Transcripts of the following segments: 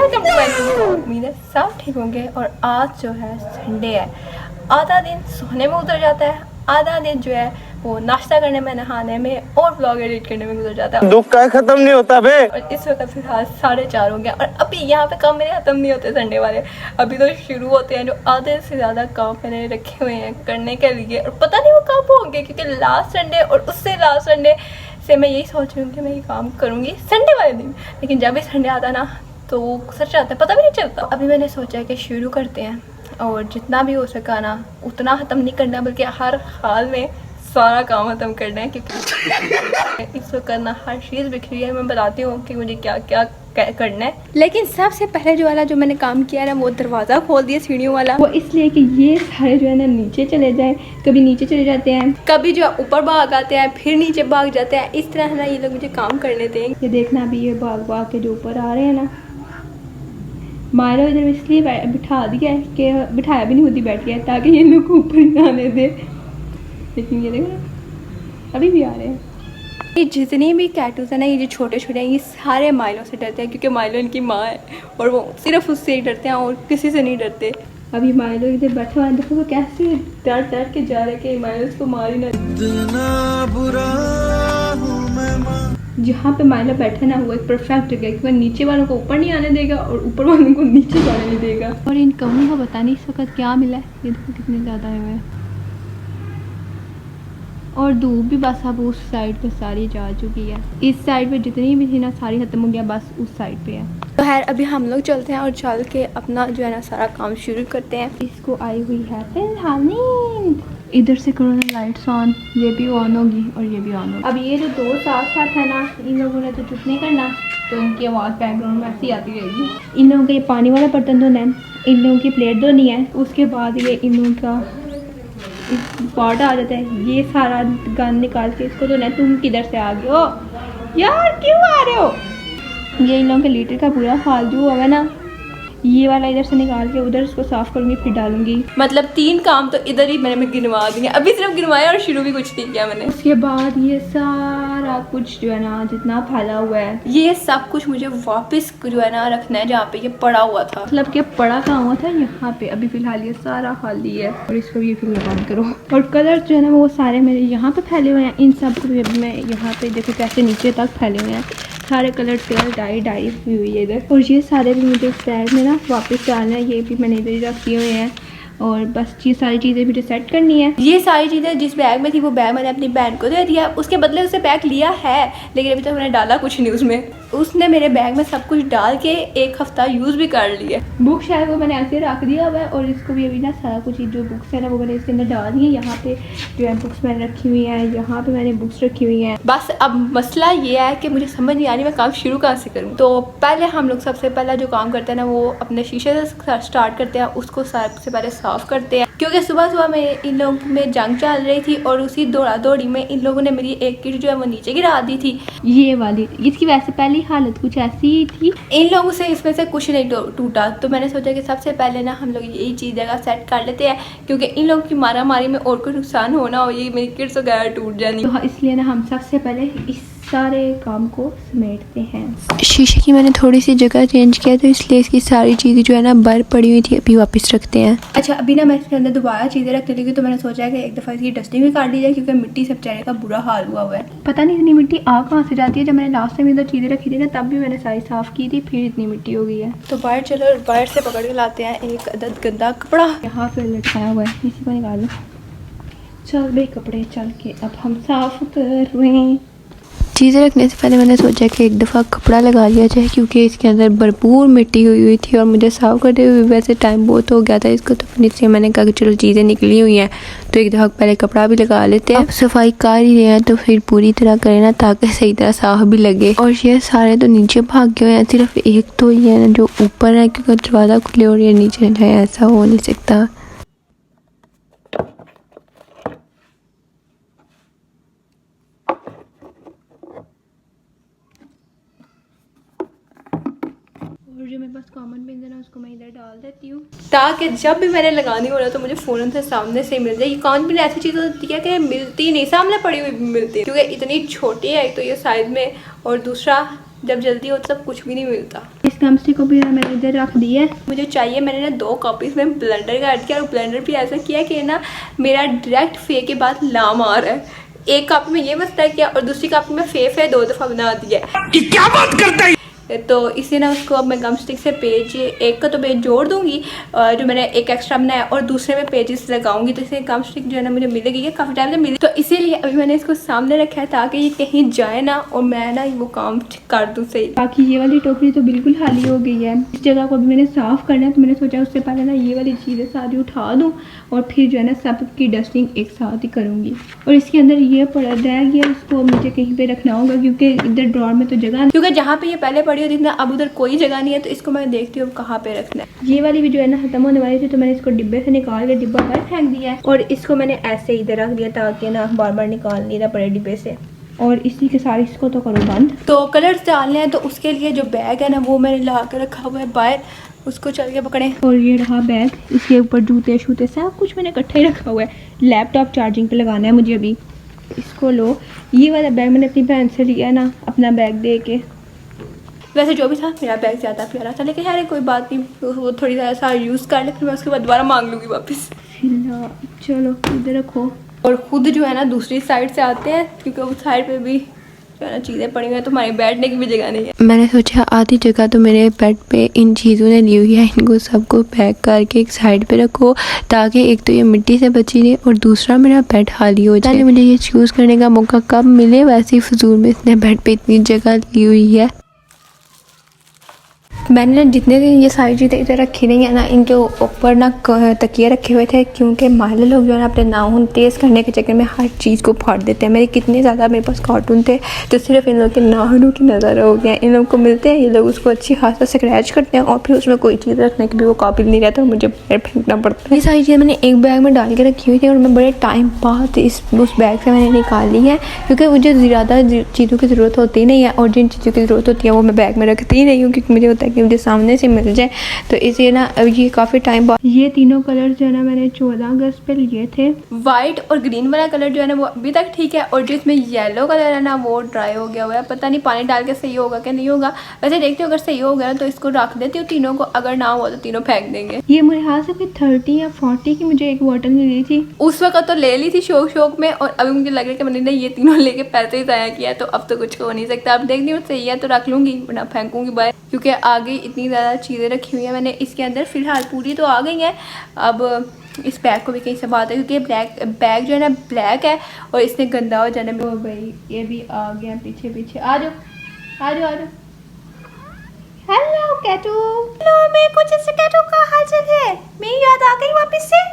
Welcome to my video. उम्मीद है सब ठीक होंगे। और आज जो है संडे है, आधा दिन सोने में उतर जाता है, आधा दिन जो है वो नाश्ता करने में, नहाने में और व्लॉग एडिट करने में गुजर जाता है। दुख का खत्म नहीं होता बे। और इस वक्त फिलहाल 4:30 हो गया और अभी यहाँ पे काम मेरे खत्म नहीं होते संडे वाले, अभी तो शुरू होते हैं। जो आधे से ज़्यादा काम मैंने रखे हुए हैं करने के लिए और पता नहीं वो कब होंगे, क्योंकि लास्ट संडे और उससे लास्ट संडे से मैं यही सोच रही हूँ कि मैं ये काम करूँगी संडे वाले दिन, लेकिन जब भी संडे आता ना तो सच आता है, पता भी नहीं चलता। अभी मैंने सोचा है कि शुरू करते हैं और जितना भी हो सका ना उतना ख़त्म नहीं करना, बल्कि हर हाल में सारा काम ख़त्म करना है, क्योंकि इस वक्त ना हर चीज़ बिखरी है। मैं बताती हूँ कि मुझे क्या क्या करना है। लेकिन सबसे पहले जो वाला जो मैंने काम किया है ना, वो दरवाज़ा खोल दिया सीढ़ियों वाला, वो इसलिए कि ये सारे जो है ना नीचे चले जाएं। कभी नीचे चले जाते हैं, कभी जो ऊपर भाग आते हैं, फिर नीचे भाग जाते हैं। इस तरह ना ये लोग मुझे काम करने दें। ये देखना अभी ये भाग भाग के जो ऊपर आ रहे हैं ना, मायरा इधर इसलिए बिठा दिया है कि बिठाया भी नहीं होती बैठ गया ताकि ये लोग ऊपर ना आने दे, लेकिन ये देखो अभी भी आ रहे हैं। ये जितने भी कैटूज हैं ना, ये जो छोटे छोटे हैं, ये सारे माइलो से डरते हैं, क्योंकि माइलो इनकी माँ है और वो सिर्फ उससे ही डरते हैं और किसी से नहीं डरते। अभी माइलो इधर बैठा हुआ है, देखो वो कैसे डर डर के जा रहे हैं कि माइलो उसको मार ही ना। जहाँ पे माइलो बैठे ना वो एक परफेक्ट जगह है, क्योंकि नीचे वालों को ऊपर नहीं आने देगा और ऊपर वालों को नीचे जाने नहीं देगा। और इन कौओं को पता नहीं इस वक्त क्या मिला है, ये देखो कितने ज़्यादा आए हुए हैं। और धूप भी बस अब उस साइड पे सारी जा चुकी है, इस साइड पे जितनी भी थी ना सारी खत्म हो गया, बस उस साइड पे है। तो खैर अभी हम लोग चलते हैं और चल के अपना जो है ना सारा काम शुरू करते हैं। इसको आई हुई है फिलहाल नींद। इधर से करो ना लाइट्स ऑन, ये भी ऑन होगी और ये भी ऑन होगी। अब ये जो दो साथ साथ है ना, इन लोगों ने तो चुप नहीं करना, तो इनकी आवाज़ बैकग्राउंड में ऐसी आती रहेगी। इन लोगों का ये पानी वाला बर्तन धोना है, इन लोगों की प्लेट धोनी है, उसके बाद ये इन लोगों का पॉट आ जाता है, ये सारा गंद निकाल के इसको धोना है। तुम किधर से आ गए हो यार, क्यों आ रहे हो? ये इन लोगों के लीटर का पूरा हाल जो होगा ना, ये वाला इधर से निकाल के उधर इसको साफ करूंगी, फिर डालूंगी। मतलब 3 काम तो इधर ही मैंने गिनवा दिए, अभी सिर्फ गिनवाया और शुरू भी कुछ नहीं किया मैंने। उसके बाद ये सारा कुछ जो है ना जितना फैला हुआ है, ये सब कुछ मुझे वापस जो है ना रखना है जहाँ पे ये पड़ा हुआ था, मतलब कि पड़ा कहाँ हुआ था यहाँ पे। अभी फिलहाल ये सारा खाली है और इसको ये फिर बंद करो। और कलर जो है ना वो सारे मेरे यहाँ पे फैले हुए हैं, इन सब को भी मैं यहाँ पे देखो कैसे नीचे तक फैले हुए हैं, सारे कलर टेल डाई हुई हुई है इधर। और ये सारे भी मुझे इस बैग में ना वापस डालना है, ये भी मैंने इधर रख दिए हुए हैं। और बस ये सारी चीज़ें भी सेट करनी है। ये सारी चीज़ें जिस बैग में थी वो बैग मैंने अपनी बहन को दे दिया, उसके बदले उसे बैग लिया है, लेकिन अभी तक मैंने डाला कुछ नहीं उसमें। उसने मेरे बैग में सब कुछ डाल के 1 हफ्ता यूज़ भी कर लिया। बुक शायद वो मैंने ऐसे रख दिया हुआ है और इसको भी अभी ना सारा कुछ जो बुक्स है ना वो मैंने इसके अंदर डाल दी है। यहाँ पे जो है बुक्स मैंने रखी हुई हैं, यहाँ पे मैंने बुक्स रखी हुई हैं। बस अब मसला ये है कि मुझे समझ नहीं आ रही मैं काम शुरू कहाँ से करूँ। तो पहले हम लोग सबसे पहला जो काम करते हैं ना वो अपने शीशे से स्टार्ट करते हैं, उसको सबसे पहले साफ़ करते हैं, क्योंकि सुबह सुबह में इन लोगों में जंग चल रही थी और उसी दौड़ा दौड़ी में इन लोगों ने मेरी एक किट जो है वो नीचे गिरा दी थी, ये वाली। इसकी वैसे पहली हालत कुछ ऐसी ही थी, इन लोगों से इसमें से कुछ नहीं टूटा। तो मैंने सोचा कि सबसे पहले ना हम लोग यही चीज़ जगह सेट कर लेते हैं, क्योंकि इन लोगों की मारा मारी में और कोई नुकसान होना हो, ये मेरी किट्स वगैरह टूट जानी। तो इसलिए ना हम सबसे पहले इस सारे काम को समेटते हैं। शीशे की मैंने थोड़ी सी जगह चेंज किया, तो इसलिए इसकी सारी चीज़ें जो है ना बाहर पड़ी हुई थी, अभी वापस रखते हैं। अच्छा अभी ना मैं इसके अंदर दोबारा चीज़ें रखने लगी, तो मैंने सोचा कि एक दफ़ा इसकी डस्टिंग भी काट ली जाए, क्योंकि मिट्टी सब चेहरे का बुरा हाल हुआ है। पता नहीं इतनी मिट्टी आ कहाँ से जाती है। जब मैंने लास्ट टाइम इधर चीज़ें रखी थी ना तब भी मैंने सारी साफ़ की थी, फिर इतनी मिट्टी हो गई है। तो बाहर चलो, बाहर से पकड़ के लाते हैं एक अदद गंदा कपड़ा, यहाँ पे लटकाया हुआ है, इसी को निकालो। चल भाई कपड़े चल के अब हम साफ़ कर रहे हैं। चीज़ें रखने से पहले मैंने सोचा कि एक दफ़ा कपड़ा लगा लिया जाए, क्योंकि इसके अंदर भरपूर मिट्टी हुई थी और मुझे साफ़ करते हुए वैसे टाइम बहुत हो गया था इसको, तो फिर इसलिए मैंने कहा कि चलो चीज़ें निकली हुई हैं तो एक दफ़ा पहले कपड़ा भी लगा लेते हैं। अब सफाई कर ही रहे हैं तो फिर पूरी तरह करें ना, ताकि सही तरह साफ़ भी लगे। और ये सारे तो नीचे भाग गए हैं, सिर्फ एक तो ये है ना जो ऊपर है, क्योंकि दरवाज़ा खुले और ये नीचे है, ऐसा हो नहीं सकता। जो मेरे पास कॉमन पिन है ना उसको मैं इधर डाल देती हूँ, ताकि जब भी मैंने लगानी हो रहा तो मुझे फ़ौरन से सामने से मिल जाए। ये कॉमन पिन ऐसी चीज़ होती है कि मिलती नहीं, सामने पड़ी हुई मिलती है, क्योंकि इतनी छोटी है एक तो ये साइज़ में, और दूसरा जब जल्दी हो तो सब कुछ भी नहीं मिलता। इस कमस्टी को भी मैंने इधर रख दिया है। मुझे चाहिए, मैंने ना 2 कप इसमें ब्लेंडर का ऐड किया और ब्लेंडर भी ऐसा किया कि ना मेरा डायरेक्ट फे के बाद लाम आ रहा है। एक कप में ये मसला किया और दूसरी कप में फे 2 दफ़ा बना दिया। ये क्या बात करता है। तो इसी ना उसको अब मैं गम स्टिक से पेज एक का तो पेज जोड़ दूंगी जो मैंने एक एक्स्ट्रा बनाया और दूसरे में पेजेस लगाऊंगी। तो इसे गम स्टिक जो है ना मुझे मिलेगी, ये काफ़ी टाइम से मिली, तो इसीलिए अभी मैंने इसको सामने रखा है ताकि ये कहीं जाए ना और मैं ना वो काम कर दूँ सही। बाकी ये वाली टोकरी तो बिल्कुल खाली हो गई है। इस जगह को अभी मैंने साफ़ करना है, तो मैंने सोचा उससे पहले ना ये वाली चीज़ें सारी उठा दूँ और फिर जो है ना सब की डस्टिंग एक साथ ही करूँगी। और इसके अंदर ये पड़ा रह गया, इसको मुझे कहीं पे रखना होगा क्योंकि इधर ड्रॉर में तो जगह, क्योंकि जहाँ पे ये पहले पड़ी होती थी ना अब उधर कोई जगह नहीं है। तो इसको मैं देखती हूँ कहाँ पे रखना है। ये वाली भी जो है ना खत्म होने वाली थी, तो मैंने इसको डिब्बे से निकाल के डिब्बा बाहर फेंक दिया है और इसको मैंने ऐसे इधर रख दिया ताकि ना बार बार निकाल नहीं था पड़े डिब्बे से। और इसी के साथ इसको तो करो बंद। तो कलर्स डालने हैं, तो उसके लिए जो बैग है ना वो मैंने ला कर रखा हुआ है बाहर, उसको चल के पकड़ें। और ये रहा बैग, इसके ऊपर जूते शूते सब कुछ मैंने इकट्ठा ही रखा हुआ है। लैपटॉप चार्जिंग पे लगाना है मुझे अभी, इसको लो। ये वाला बैग मैंने अपनी बहन से लिया ना अपना बैग दे के। वैसे जो भी था मेरा बैग ज़्यादा प्यारा था, लेकिन यार कोई बात नहीं, वो थोड़ी सा ऐसा यूज़ कर ले फिर मैं उसके बाद दोबारा मांग लूँगी वापस। चलो इधर रखो। और ख़ुद जो है ना दूसरी साइड से आते हैं क्योंकि उस साइड पे भी जो है ना चीज़ें पड़ी हुई हैं, तो हमारे बैठने की भी जगह नहीं है। मैंने सोचा आधी जगह तो मेरे बेड पे इन चीज़ों ने ली हुई है, इनको सबको पैक करके एक साइड पे रखो ताकि एक तो ये मिट्टी से बची रहे और दूसरा मेरा बेड खाली हो जाए। मुझे ये चूज़ करने का मौका कब मिले, वैसे ही फजूल में इसने बेड पे इतनी जगह ली हुई है। मैंने जितने दिन ये सारी चीज़ें इधर रखी नहीं है ना, इनके ऊपर ना तकिए रखे हुए थे क्योंकि माले लोग जो है ना अपने नाखून तेज़ करने के चक्कर में हर चीज़ को फाड़ देते हैं। मेरे कितने ज़्यादा मेरे पास कार्टून थे तो सिर्फ इन लोगों के नाखूनों की नज़र हो गया। इन लोगों को मिलते हैं, ये लोग उसको अच्छी खासा स्क्रैच करते हैं और फिर उसमें कोई चीज़ रखने की भी वो काबिल नहीं रहता और मुझे बाहर फेंकना पड़ता है। ये सारी चीज़ें मैंने एक बैग में डाल के रखी हुई थी और मैं बड़े टाइम बाद उस बैग से मैंने निकाली है क्योंकि मुझे ज़्यादा चीज़ों की ज़रूरत होती नहीं है और जिन चीज़ों की ज़रूरत होती है वो मैं बैग में रखती ही नहीं हूँ क्योंकि मुझे होता है कि मुझे सामने से मिल जाए। तो इसे ना अब ये काफ़ी टाइम बाद ये तीनों कलर जो है ना मैंने 14 अगस्त पे लिए थे। वाइट और ग्रीन वाला कलर जो है ना वो अभी तक ठीक है और जो इसमें येलो कलर है ना वो ड्राई हो गया हुआ है। पता नहीं पानी डाल के सही होगा कि नहीं होगा। वैसे देखते हो अगर सही हो गया तो इसको रख देती हूँ तीनों को, अगर ना हुआ तो तीनों फेंक देंगे। ये मेरे हाथ से 30 या 40 की मुझे एक बॉटल मिली थी, उस वक्त तो ले ली थी शौक में और अभी मुझे लग रहा है कि मैंने ये तीनों लेके पैसे ही ज़ाया किया, तो अब तो कुछ हो नहीं सकता। अब देखती हूँ सही है तो रख लूँगी वरना फेंकूँगी बाहर क्योंकि आगे इतनी ज़्यादा चीज़ें रखी हुई हैं मैंने इसके अंदर। फ़िलहाल पूरी तो आ गई हैं, अब इस बैग को भी कहीं से बात है क्योंकि बैग जो है ना ब्लैक है और इसने गंदा हो जाने में। ओ भाई ये भी आ गया पीछे पीछे। आ जाओ आ जाओ आ जाओ। हेलो कैटू। हेलो मैं कुछ ऐसे कैटू का हाल चल है, मेरी याद आ गई वापस से।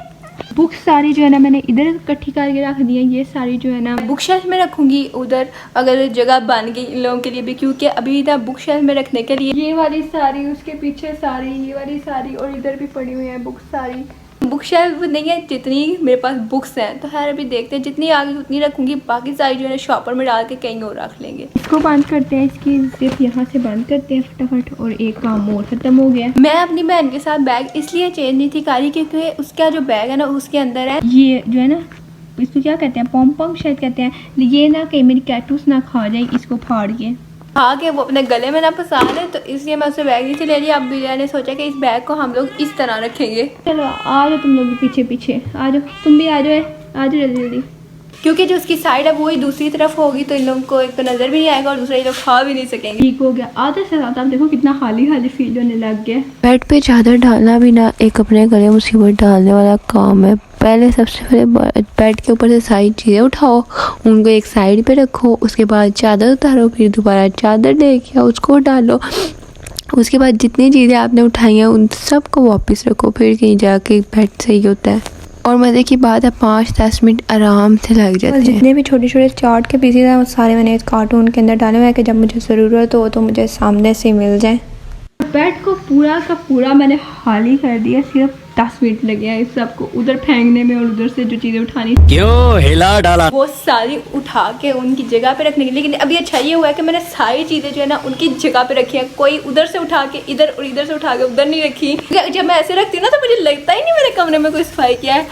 बुक्स सारी जो है ना मैंने इधर इकट्ठी करके रख दी है। ये सारी जो है ना बुक शेल्फ में रखूंगी उधर अगर जगह बन गई इन लोगों के लिए भी, क्योंकि अभी इधर बुक शेल्फ में रखने के लिए ये वाली सारी, उसके पीछे सारी, ये वाली सारी और इधर भी पड़ी हुई है बुक्स सारी। बुक शेल्फ नहीं है जितनी मेरे पास बुक्स हैं, तो खैर अभी देखते हैं जितनी आ गई उतनी रखूंगी, बाकी सारी जो है शॉपर में डाल के कहीं और रख लेंगे। इसको बंद करते हैं, इसकी जिप यहाँ से बंद करते हैं फटाफट और एक काम और खत्म हो गया। मैं अपनी बहन के साथ बैग इसलिए चेंज नहीं थी करी क्योंकि उसका जो बैग है ना उसके अंदर है ये जो है ना इसको क्या कहते हैं, पॉम पॉम शायद कहते हैं, ये ना कहीं मेरी कैटूस ना खा जाए इसको फाड़ के आगे वो अपने गले में ना फंसा ले, तो इसलिए मैं उससे बैग नीचे ले लिया। अब भैया ने सोचा कि इस बैग को हम लोग इस तरह रखेंगे। चलो आ जाओ तुम लोग भी पीछे पीछे आ जाओ, तुम भी आ जाओ जल्दी जल्दी, क्योंकि जो उसकी साइड है वो ही दूसरी तरफ होगी तो इन लोगों को एक तो नज़र भी नहीं आएगा और दूसरा ये लोग खा भी नहीं सकेंगे। ठीक हो गया आधे से ज़्यादा। अब देखो कितना खाली खाली फील होने लग गया। बेड पे चादर डालना भी ना एक अपने गले मुसीबत डालने वाला काम है। पहले सबसे पहले बेड के ऊपर से सारी चीज़ें उठाओ, उनको एक साइड पे रखो, उसके बाद चादर उतारो, फिर दोबारा चादर लेके आओ उसको डालो, उसके बाद जितनी चीज़ें आपने उठाई हैं उन सब को वापस रखो, फिर कहीं जाके बेड सही होता है। और मज़े की बात है 5-10 मिनट आराम से लग जाते हैं। जितने भी छोटे छोटे चार्ट के पीसेस हैं वो सारे मैंने इस कार्टून के अंदर डाले हुए हैं कि जब मुझे ज़रूरत हो तो मुझे सामने से मिल जाए। बेड को पूरा का पूरा मैंने खाली कर दिया, सिर्फ 10 मिनट लगे हैं इस सबको उधर फेंकने में और उधर से जो चीज़ें उठानी क्यों हिला डाला वो सारी उठा के उनकी जगह पे रखने की। लेकिन अभी अच्छा ये हुआ है कि मैंने सारी चीज़ें जो है ना उनकी जगह पे रखी है, कोई उधर से उठा के इधर और इधर से उठा के उधर नहीं रखी। जब मैं ऐसे रखती हूँ ना तो मुझे लगता ही नहीं मेरे कमरे में कोई सफाई किया है,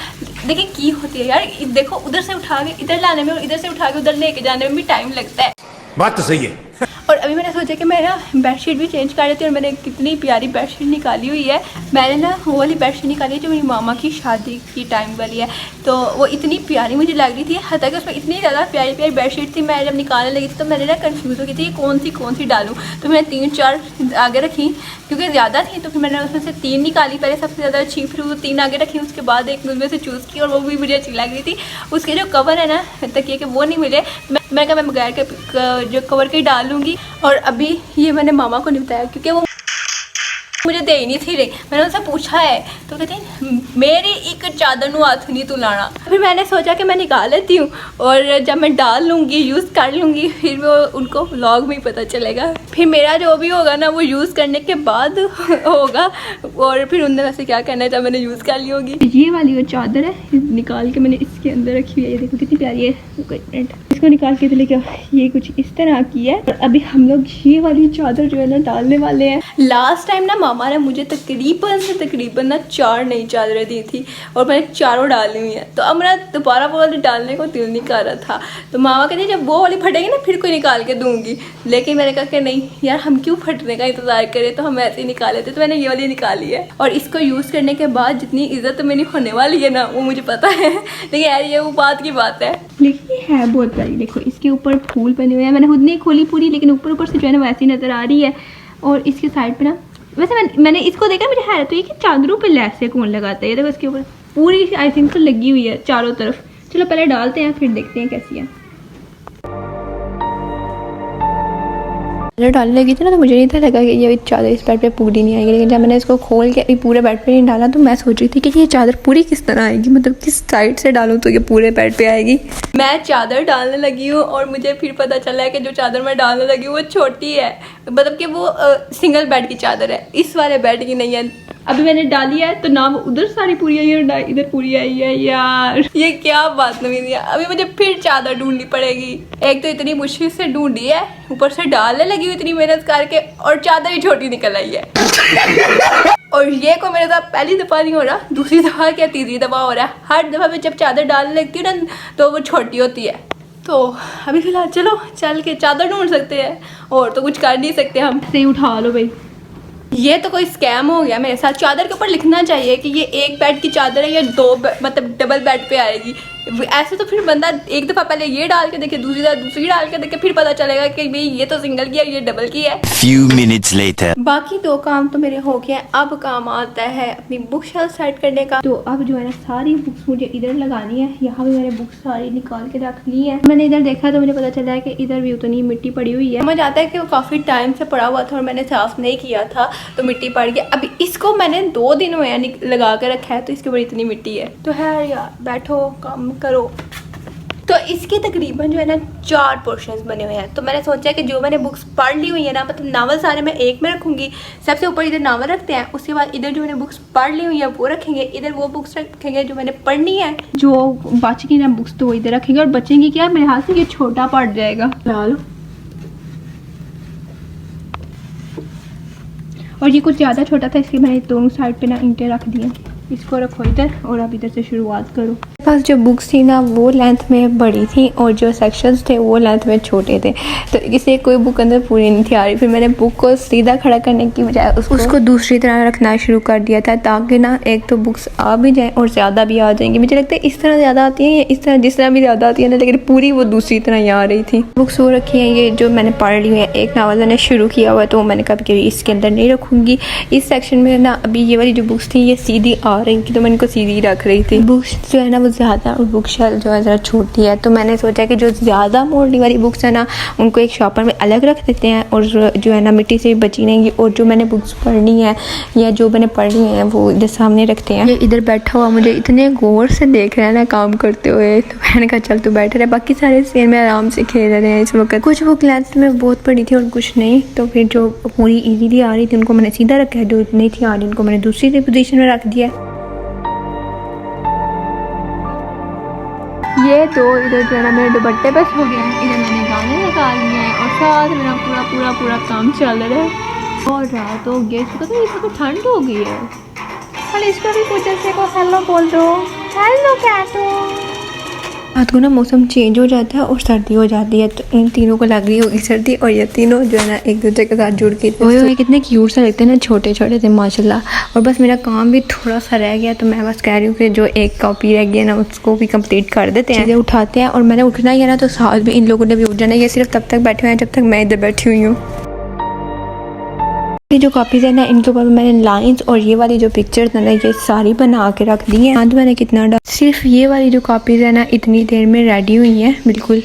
लेकिन की होती है यार। देखो उधर से उठा के इधर लाने में और इधर से उठा के उधर लेके जाने में भी टाइम लगता है। बात तो सही है। और अभी मैंने सोचा कि मैं ना बेडशीट भी चेंज कर देती हूँ। और मैंने कितनी प्यारी बेडशीट निकाली हुई है। मैंने ना वो वाली बेडशीट निकाली है जो मेरी मामा की शादी की टाइम वाली है। तो वो इतनी प्यारी मुझे लग रही थी, हत्ता कि उसमें इतनी ज़्यादा प्यारी प्यारी बेडशीट थी। मैं जब निकालने लगी थी तो मैंने ना कन्फ्यूज़ हो गई थी कौन सी डालूँ। तो मैंने 3-4 आगे रखी क्योंकि ज़्यादा थी, तो फिर मैंने उसमें से 3 निकाली, पहले सबसे ज़्यादा अच्छी, फिर वो 3 आगे रखी, उसके बाद एक उनमें से चूज़ की और वो भी मुझे अच्छी लग रही थी। उसके जो कवर है ना तकिए के वो नहीं मिले, मैं कहा मैं बगैर के जो कवर के डाल लूँगी। और अभी ये मैंने मामा को नहीं बताया क्योंकि वो मुझे दे ही नहीं थी रही। मैंने उनसे पूछा है तो कहते हैं मेरी एक चादर नू हाथ नहीं तू लाना। फिर मैंने सोचा कि मैं निकाल लेती हूँ और जब मैं डाल लूँगी यूज़ कर लूँगी फिर वो उनको व्लॉग में ही पता चलेगा। फिर मेरा जो भी होगा ना वो यूज़ करने के बाद होगा और फिर उनने वैसे क्या करना है जब मैंने यूज़ कर ली होगी। ये वाली वो चादर है निकाल के मैंने इसके अंदर रखी हुई है, देखो कितनी प्यारी है। इसको निकाल के लेके ये कुछ इस तरह की है। और अभी हम लोग ये वाली चादर जो है ना डालने वाले हैं। लास्ट टाइम ना मामा ने मुझे तकरीबन ना 4 नई चादरें दी थी और मैंने चारों डाली हुई हैं। तो अब मेरा दोबारा वो वाली डालने को दिल नहीं कर रहा था। तो मामा कहती जब वो वाली फटेगी ना फिर कोई निकाल के दूंगी। लेकिन मैंने कहा कि नहीं यार हम क्यों फटने का इंतज़ार करें, तो हम ऐसे ही निकाल लेते। तो मैंने ये वाली निकाली है और इसको यूज़ करने के बाद जितनी इज्जत मेरी होने वाली है ना वो मुझे पता है। लेकिन यार ये वो बात की बात है। लेकिन है बहुत प्यारी, देखो इसके ऊपर फूल बने हुए हैं। मैंने खुद नहीं खोली पूरी, लेकिन ऊपर से जो है ना वैसी नज़र आ रही है। और इसके साइड पे ना वैसे मैंने इसको देखा मुझे हैरत हुई कि चादरों पे लैसे कौन लगाता है। ये देखो इसके ऊपर पूरी आई थिंक तो लगी हुई है चारों तरफ। चलो पहले डालते हैं फिर देखते हैं कैसी है। डालने लगी थी ना तो मुझे नहीं था लगा कि ये चादर इस बेड पे पूरी नहीं आएगी। लेकिन जब मैंने इसको खोल के अभी पूरे बेड पे नहीं डाला तो मैं सोच रही थी कि ये चादर पूरी किस तरह आएगी, मतलब किस साइड से डालूं तो ये पूरे बेड पे आएगी। मैं चादर डालने लगी हूँ और मुझे फिर पता चला है कि जो चादर मैं डालने लगी हूँ वो छोटी है, मतलब कि वो सिंगल बेड की चादर है, इस वाले बेड की नहीं है। अभी मैंने डाली है तो ना वो उधर सारी पूरी आई है और इधर पूरी आई है। यार ये क्या बात नहीं है। अभी मुझे फिर चादर ढूंढनी पड़ेगी। एक तो इतनी मुश्किल से ढूंढी है, ऊपर से डालने लगी हुई इतनी मेहनत करके और चादर ही छोटी निकल आई है। और ये को मेरे साथ पहली दफ़ा नहीं हो रहा, दूसरी दफ़ा क्या तीसरी दफ़ा हो रहा है। हर दफ़ा मैं जब चादर डालने लगती हूँ ना तो वो छोटी होती है। तो अभी फिलहाल चलो चल के चादर ढूंढ सकते हैं और तो कुछ कर नहीं सकते हम। सही उठा लो भाई, ये तो कोई स्कैम हो गया मेरे साथ। चादर के ऊपर लिखना चाहिए कि ये एक बेड की चादर है या 2 मतलब डबल बेड पे आएगी। ऐसे तो फिर बंदा एक दफ़ा पहले ये डाल के देखे, दूसरी डाल के देखे, फिर पता चलेगा कि भाई ये तो सिंगल की है ये डबल की है। Few minutes later. बाकी 2 काम तो मेरे हो गए हैं। अब काम आता है अपनी बुक शेल्फ सेट करने का। तो अब जो है ना सारी बुक्स मुझे इधर लगानी है। यहाँ भी मैंने बुक्स सारी निकाल के रख ली है। मैंने इधर देखा तो मुझे पता चला है कि इधर भी उतनी मिट्टी पड़ी हुई है। समझ आता है कि वो काफ़ी टाइम से पड़ा हुआ था और मैंने साफ नहीं किया था तो मिट्टी पड़ गई। अभी इसको मैंने 2 दिन हुए लगा के रखा है तो इसके ऊपर इतनी मिट्टी है। तो है यार बैठो काम करो। तो इसके तकरीबन जो है ना 4 पोर्शंस बने हुए हैं। तो मैंने सोचा कि जो मैंने बुक्स पढ़ ली हुई है ना, मतलब नावल सारे मैं एक में रखूंगी। सबसे ऊपर इधर नावल रखते हैं, उसके बाद इधर जो मैंने बुक्स पढ़ ली हुई है वो रखेंगे, इधर वो बुक्स रखेंगे जो मैंने पढ़नी है। जो बचेगी ना बुक्स तो वो इधर रखेंगे और बचेंगी क्या मेरे हाथ से ये छोटा पड़ जाएगा। लो और ये कुछ ज़्यादा छोटा था इसलिए मैंने दोनों साइड पे ना ईंटें रख दी हैं। इसको रखो इधर और अब इधर से शुरुआत करो। पास जो बुक्स थी ना वो लेंथ में बड़ी थी और जो सेक्शंस थे वो लेंथ में छोटे थे, तो इसलिए कोई बुक अंदर पूरी नहीं थी आ रही। फिर मैंने बुक को सीधा खड़ा करने की बजाय उसको दूसरी तरह रखना शुरू कर दिया था ताकि ना एक तो बुक्स आ भी जाएँ और ज़्यादा भी आ जाएंगी। मुझे लगता है इस तरह ज़्यादा आती है या इस तरह जिस तरह भी ज़्यादा आती है ना, लेकिन पूरी वो दूसरी तरह ही आ रही थी। बुक्स वो रखी हैं ये जो मैंने पढ़ ली है। एक नावल मैंने शुरू किया हुआ तो मैंने कभी इसके अंदर नहीं रखूँगी। इस सेक्शन में ना अभी ये वाली जो बुक्स थी ये सीधी आ रही थी तो मैं इनको सीधी रख रही थी। बुक्स जो है ना वो ज़्यादा और बुक शेल्फ जो है ज़रा छोटी है, तो मैंने सोचा कि जो ज़्यादा मोड़ने वाली बुक्स है ना उनको एक शॉपर में अलग रख देते हैं और जो है ना मिट्टी से बची रहेंगी। और जो मैंने बुक्स पढ़नी है या जो मैंने पढ़नी है वो इधर सामने रखते हैं। ये इधर बैठा हुआ मुझे इतने गौर से देख रहा है ना काम करते हुए, तो मैंने कहा चल तू बैठ रहे। बाकी सारे सीन में आराम से खेल रहे हैं इस वक्त। कुछ बुक लेंथ में बहुत पड़ी थी और कुछ नहीं, तो फिर जो पूरी ईजीली आ रही थी उनको मैंने सीधा रखा है, जो नहीं थी आ रही उनको मैंने दूसरी पोजीशन में रख दिया। ये तो इधर जो है ना मेरे दुपट्टे बस हो गए हैं, इधर मैंने गाने निकाल लिए हैं और साथ मेरा पूरा काम चल रहा है। और रात हो गई, इसको तो इसको ठंड हो गई है। कल इसको भी कुछ ऐसे को हेलो बोल दो। हेलो कैटो, रात को ना मौसम चेंज हो जाता है और सर्दी हो जाती है, तो इन तीनों को लग रही होगी सर्दी, और ये तीनों जो है ना एक दूसरे के साथ जुड़ के ओए कितने क्यूट सा लगते हैं ना, छोटे छोटे से माशाल्लाह। और बस मेरा काम भी थोड़ा सा रह गया, तो मैं बस कह रही हूँ कि जो एक कॉपी रह गई है ना उसको भी कंप्लीट कर देते हैं, उठाते हैं। और मैंने उठना ही है ना, तो साथ भी इन लोगों ने भी उठ जाना है। ये सिर्फ तब तक बैठे हुए हैं जब तक मैं इधर बैठी हुई हूँ। ये जो कॉपीज़ है ना, इनके ऊपर मैंने लाइंस और ये वाली जो पिक्चर्स है ना, ये सारी बना के रख दी हैं। मैंने कितना सिर्फ ये वाली जो कॉपीज़ है ना, इतनी देर में रेडी हुई हैं बिल्कुल।